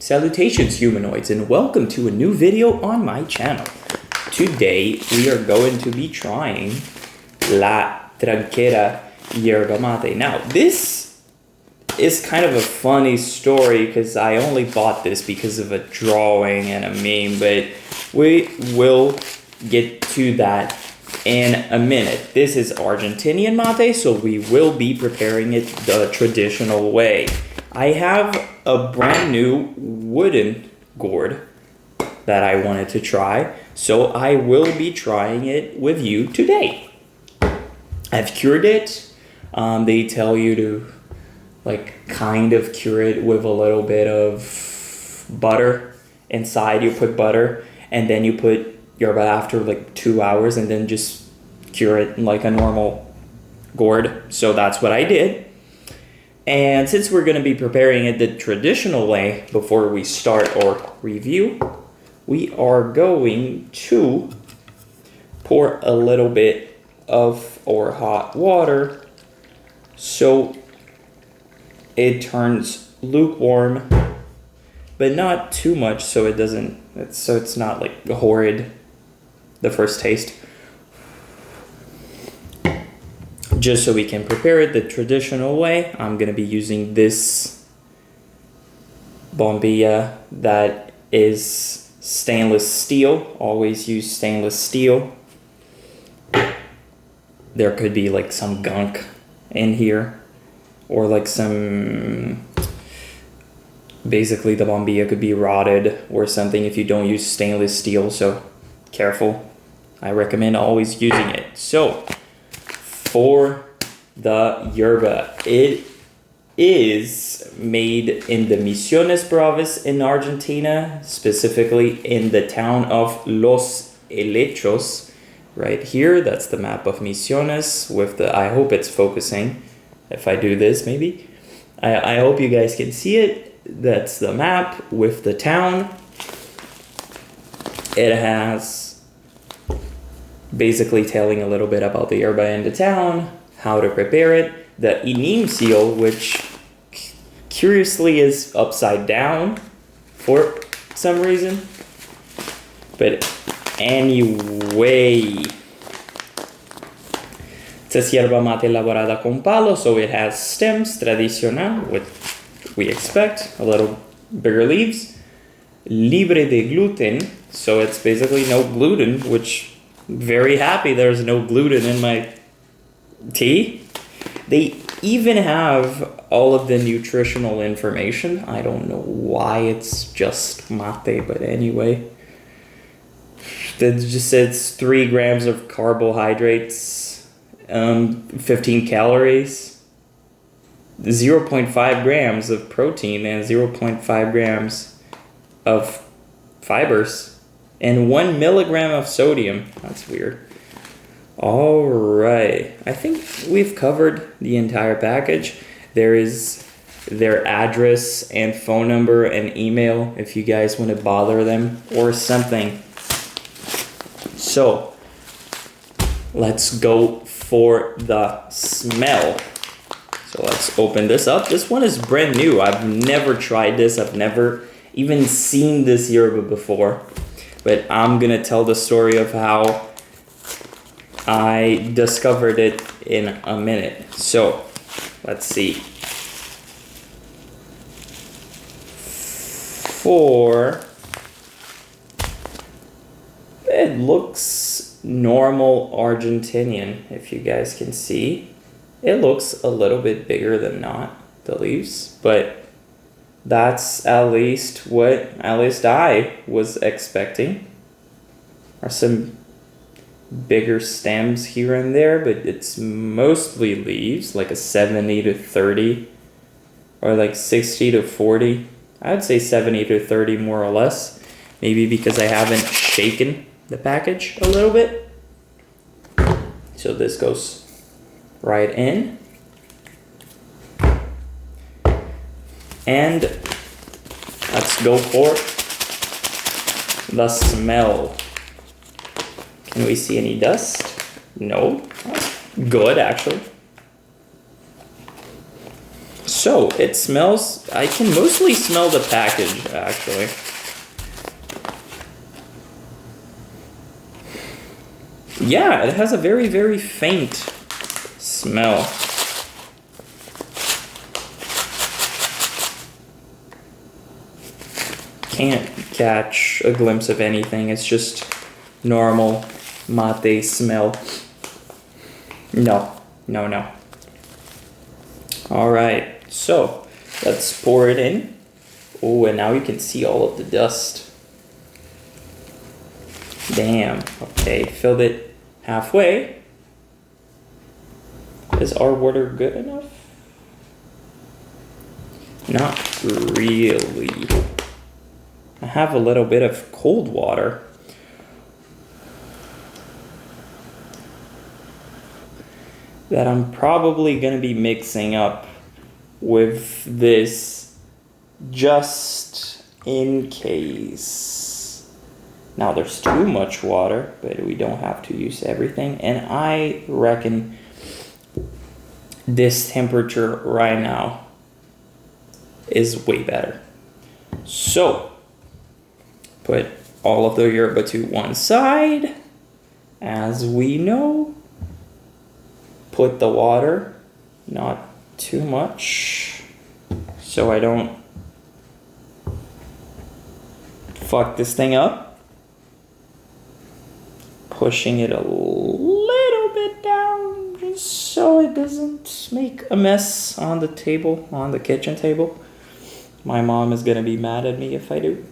Salutations humanoids and welcome to a new video on my channel. Today we are going to be trying La Tranquera Yerba Mate. Now this is kind of a funny story because I only bought this because of a drawing and a meme, but we will get to that in a minute. This is Argentinian mate, so we will be preparing it the traditional way. I have a brand new wooden gourd that I wanted to try, so I will be trying it with you today. I've cured it. They tell you to kind of cure it with a little bit of butter inside. You put butter and then you put yerba after 2 hours and then just cure it like a normal gourd. So that's what I did. And since we're going to be preparing it the traditional way before we start our review, we are going to pour a little bit of our hot water so it turns lukewarm, but not too much so it's not horrid the first taste. Just so we can prepare it the traditional way, I'm going to be using this bombilla that is stainless steel. Always use stainless steel. There could be some gunk in here, or basically the bombilla could be rotted or something if you don't use stainless steel, so careful. I recommend always using it. So for the yerba, it is made in the Misiones province in Argentina, specifically in the town of Los Helechos. Right here, that's the map of Misiones with the, I hope it's focusing. If I do this, maybe. I hope you guys can see it. That's the map with the town. It has basically telling a little bit about the yerba in the town, how to prepare it, the inim seal, which curiously is upside down for some reason. But anyway, it says yerba mate elaborada con palo, so it has stems, tradicional, what we expect, a little bigger leaves, libre de gluten, so it's basically no gluten, which very happy there's no gluten in my tea. They even have all of the nutritional information. I don't know why it's just mate, but anyway. It just says 3 grams of carbohydrates, 15 calories, 0.5 grams of protein, and 0.5 grams of fibers. And 1 milligram of sodium. That's weird. All right. I think we've covered the entire package. There is their address and phone number and email if you guys want to bother them or something. So let's go for the smell. So let's open this up. This one is brand new. I've never tried this. I've never even seen this yerba before. But I'm going to tell the story of how I discovered it in a minute. So, let's see. It looks normal Argentinian, if you guys can see. It looks a little bit bigger than not, the leaves, but that's at least I was expecting. Are some bigger stems here and there, but it's mostly leaves, like a 70 to 30 or 60 to 40. I would say 70 to 30 more or less, maybe because I haven't shaken the package a little bit. So this goes right in. And let's go for the smell. Can we see any dust? No. Good, actually. So it smells, I can mostly smell the package actually. Yeah, it has a very, very faint smell. Can't catch a glimpse of anything. It's just normal mate smell. No. All right, so let's pour it in. Oh, and now you can see all of the dust. Damn. Okay, filled it halfway. Is our water good enough? Not really. I have a little bit of cold water. That I'm probably going to be mixing up with this just in case. Now there's too much water, but we don't have to use everything. And I reckon this temperature right now is way better. So put all of the yerba to one side. As we know, put the water, not too much, so I don't fuck this thing up. Pushing it a little bit down just so it doesn't make a mess on the table, on the kitchen table. My mom is gonna be mad at me if I do.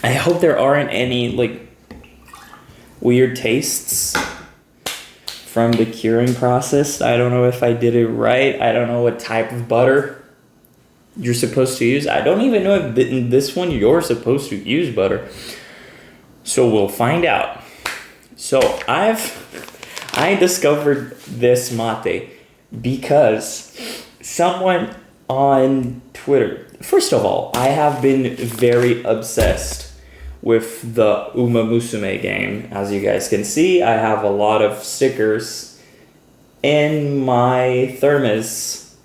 I hope there aren't any like weird tastes from the curing process. I don't know if I did it right. I don't know what type of butter you're supposed to use. I don't even know if in this one you're supposed to use butter. So we'll find out. So I discovered this mate because someone on Twitter, first of all, I have been very obsessed with the Uma Musume game. As you guys can see, I have a lot of stickers in my thermos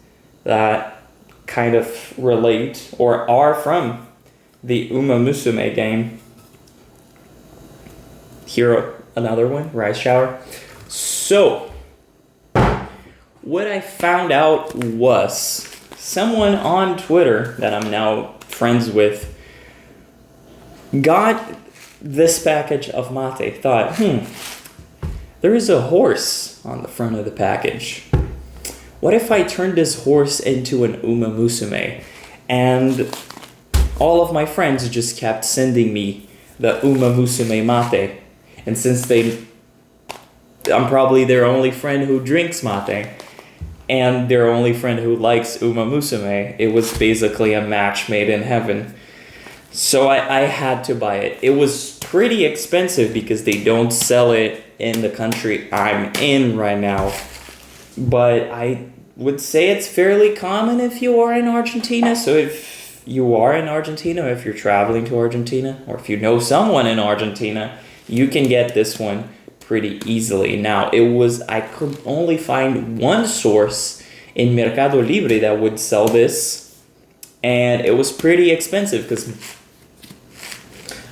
that kind of relate or are from the Uma Musume game. Here, another one, rice shower. So, what I found out was someone on Twitter that I'm now friends with got this package of mate, thought, there is a horse on the front of the package. What if I turn this horse into an Uma Musume? And all of my friends just kept sending me the Uma Musume mate. And since I'm probably their only friend who drinks mate, and their only friend who likes Uma Musume, it was basically a match made in heaven. So I had to buy it. It was pretty expensive because they don't sell it in the country I'm in right now. But I would say it's fairly common if you are in Argentina. So if you are in Argentina, if you're traveling to Argentina, or if you know someone in Argentina, you can get this one pretty easily. Now, I could only find one source in Mercado Libre that would sell this. And it was pretty expensive because,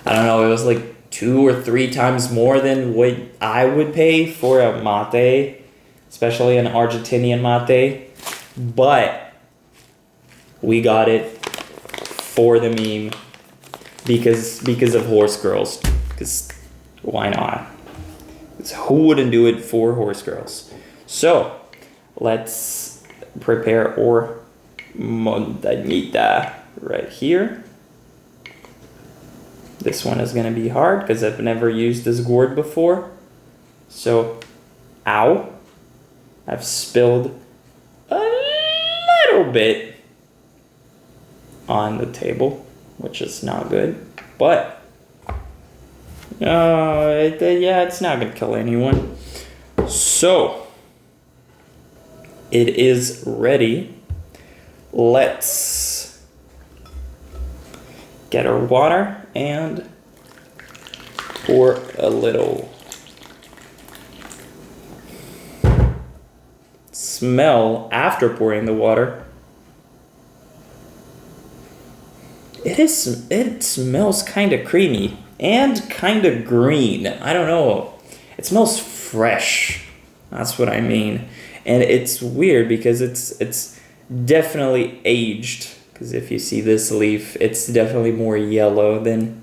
I don't know, it was like 2 or 3 times more than what I would pay for a mate, especially an Argentinian mate. But we got it for the meme because of horse girls. Because why not? Who wouldn't do it for horse girls? So let's prepare our montañita right here. This one is going to be hard because I've never used this gourd before. So, ow. I've spilled a little bit on the table, which is not good. But, it's not going to kill anyone. So, it is ready. Let's get our water and pour a little. Smell after pouring the water It smells kind of creamy and kind of green. I don't know. It smells fresh. That's what I mean. And it's weird because it's definitely aged. Because if you see this leaf, it's definitely more yellow than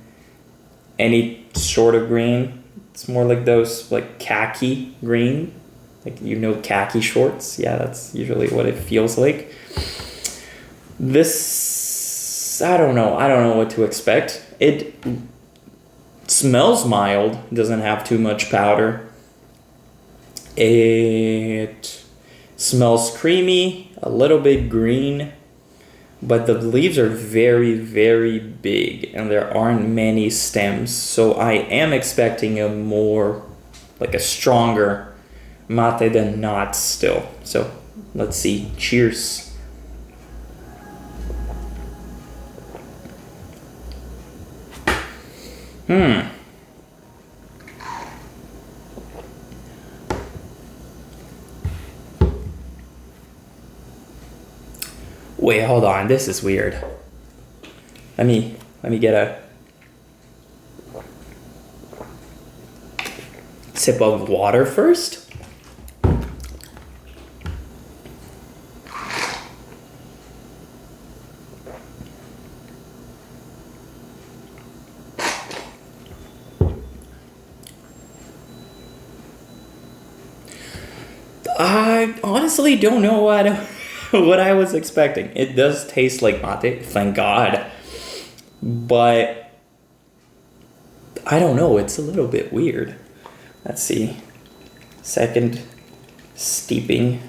any sort of green. It's more like those like khaki green. Like, you know, khaki shorts. Yeah, that's usually what it feels like. This, I don't know. I don't know what to expect. It smells mild. Doesn't have too much powder. It smells creamy, a little bit green, but the leaves are very, very big and there aren't many stems. So I am expecting a more, like a stronger mate than not still. So let's see. Cheers. Wait, hold on. This is weird. Let me get a sip of water first. I honestly don't know what I was expecting. It does taste like mate, thank God. But I don't know, it's a little bit weird. Let's see. Second steeping.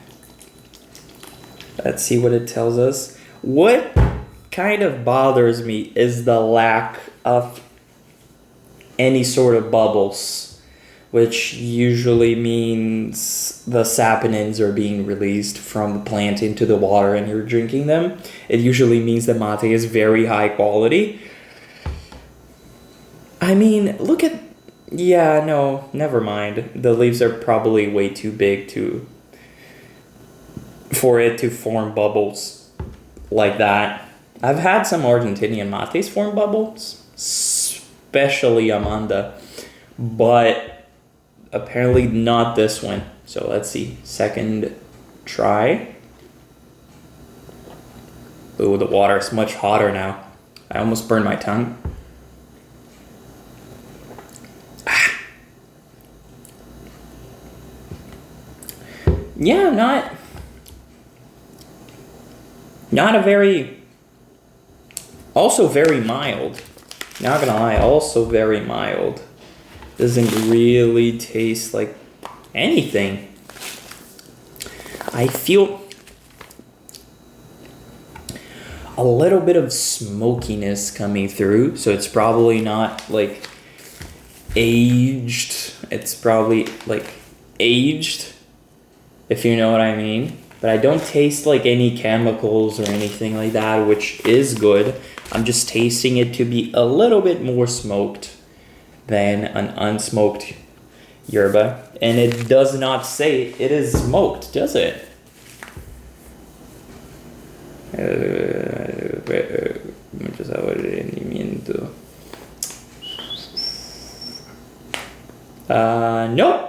Let's see what it tells us. What kind of bothers me is the lack of any sort of bubbles, which usually means the saponins are being released from the plant into the water and you're drinking them. It usually means the mate is very high quality. I mean, look at... Yeah, no, never mind. The leaves are probably way too big for it to form bubbles like that. I've had some Argentinian mates form bubbles, especially Amanda, but apparently not this one. So let's see. Second try. Ooh, the water is much hotter now. I almost burned my tongue. Yeah, not a very... Also very mild. Not gonna lie, also very mild. Doesn't really taste like anything. I feel a little bit of smokiness coming through, so it's probably not like aged. It's probably like aged, if you know what I mean. But I don't taste like any chemicals or anything like that, which is good. I'm just tasting it to be a little bit more smoked than an unsmoked yerba. And it does not say it is smoked, does it? Mucho sabor de rendimiento. Nope.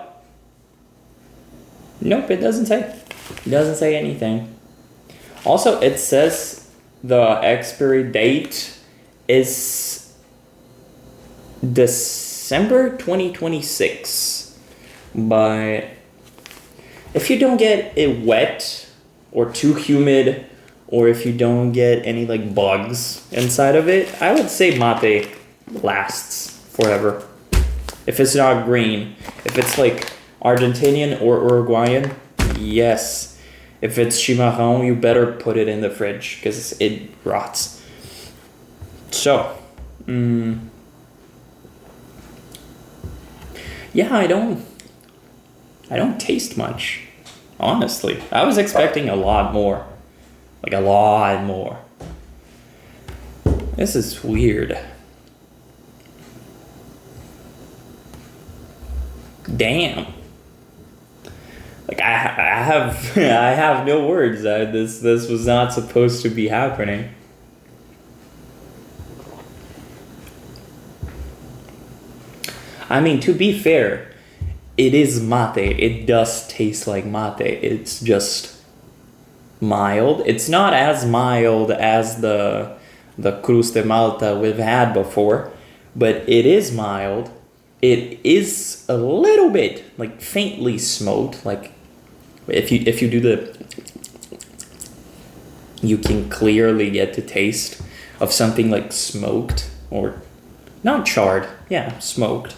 Nope, it doesn't say. It doesn't say anything. Also, it says the expiry date is December 2026. But if you don't get it wet or too humid, or if you don't get any like bugs inside of it, I would say mate lasts forever. If it's not green. If it's like Argentinian or Uruguayan, yes. If it's chimarrón, you better put it in the fridge because it rots. So, yeah, I don't taste much, honestly. I was expecting a lot more. Like a lot more. This is weird. Damn. Like I have no words. This was not supposed to be happening. I mean, to be fair, it is mate. It does taste like mate. It's just mild. It's not as mild as the Cruz de Malta we've had before, but it is mild. It is a little bit like faintly smoked. Like if you do you can clearly get the taste of something like smoked or not charred. Yeah, smoked.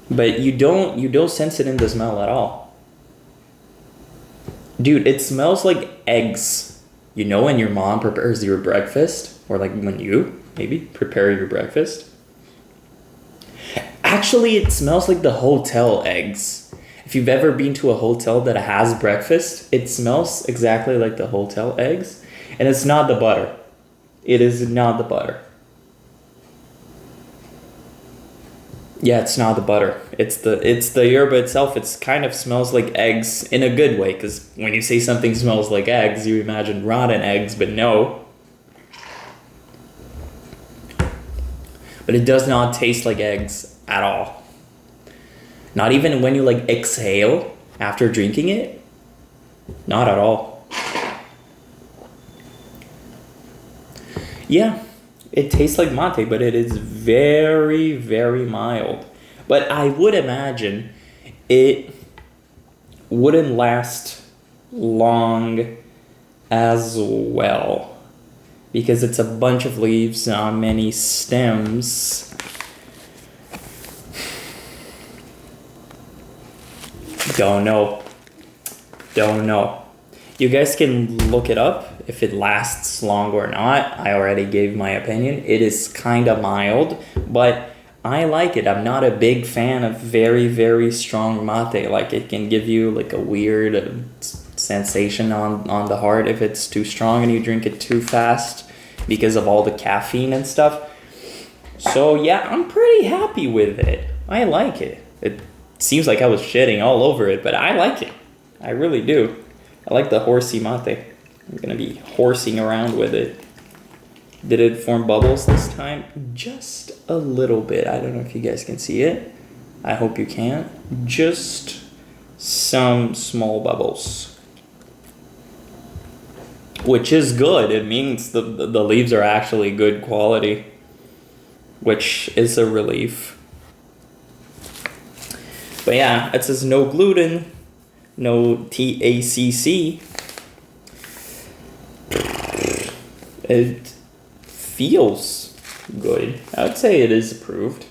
But you don't sense it in the smell at all. Dude, it smells like eggs. You know when your mom prepares your breakfast? Or like when you, maybe, prepare your breakfast? Actually, it smells like the hotel eggs. If you've ever been to a hotel that has breakfast, it smells exactly like the hotel eggs. And it's not the butter. It is not the butter. Yeah, it's not the butter. It's the yerba itself. It's kind of smells like eggs in a good way, because when you say something smells like eggs, you imagine rotten eggs, but no. But it does not taste like eggs at all. Not even when you like exhale after drinking it. Not at all. Yeah. It tastes like mate, but it is very, very mild. But I would imagine it wouldn't last long as well, because it's a bunch of leaves on many stems. Don't know. You guys can look it up if it lasts long or not. I already gave my opinion. It is kind of mild, but I like it. I'm not a big fan of very, very strong mate. Like, it can give you like a weird sensation on the heart if it's too strong and you drink it too fast because of all the caffeine and stuff. So yeah, I'm pretty happy with it. I like it. It seems like I was shitting all over it, but I like it. I really do. I like the horsey mate. I'm gonna be horsing around with it. Did it form bubbles this time? Just a little bit. I don't know if you guys can see it. I hope you can. Just some small bubbles. Which is good. It means the leaves are actually good quality, which is a relief. But yeah, it says no gluten, no TACC. It feels good. I would say it is approved.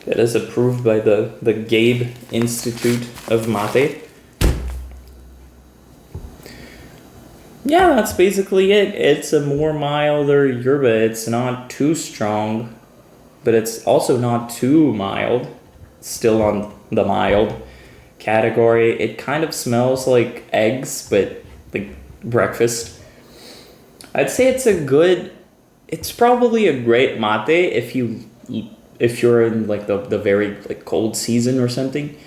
It is approved by the Gabe Institute of Mate. Yeah, that's basically it. It's a more milder yerba. It's not too strong, but it's also not too mild. It's still on the mild category. It kind of smells like eggs, but like breakfast. I'd say it's probably a great mate if you're in like the very like cold season or something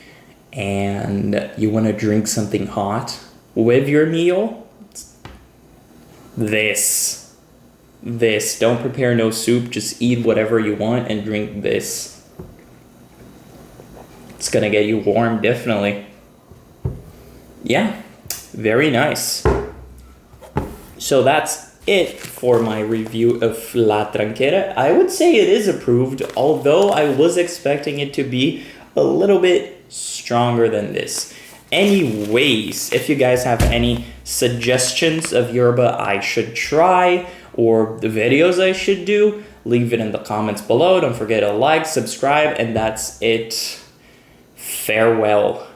and you want to drink something hot with your meal. This. Don't prepare no soup, just eat whatever you want and drink this. It's gonna get you warm, definitely. Yeah, very nice. So that's it for my review of La Tranquera. I would say it is approved, although I was expecting it to be a little bit stronger than this. Anyways, if you guys have any suggestions of yerba I should try or the videos I should do, leave it in the comments below. Don't forget to like, subscribe, and that's it. Farewell.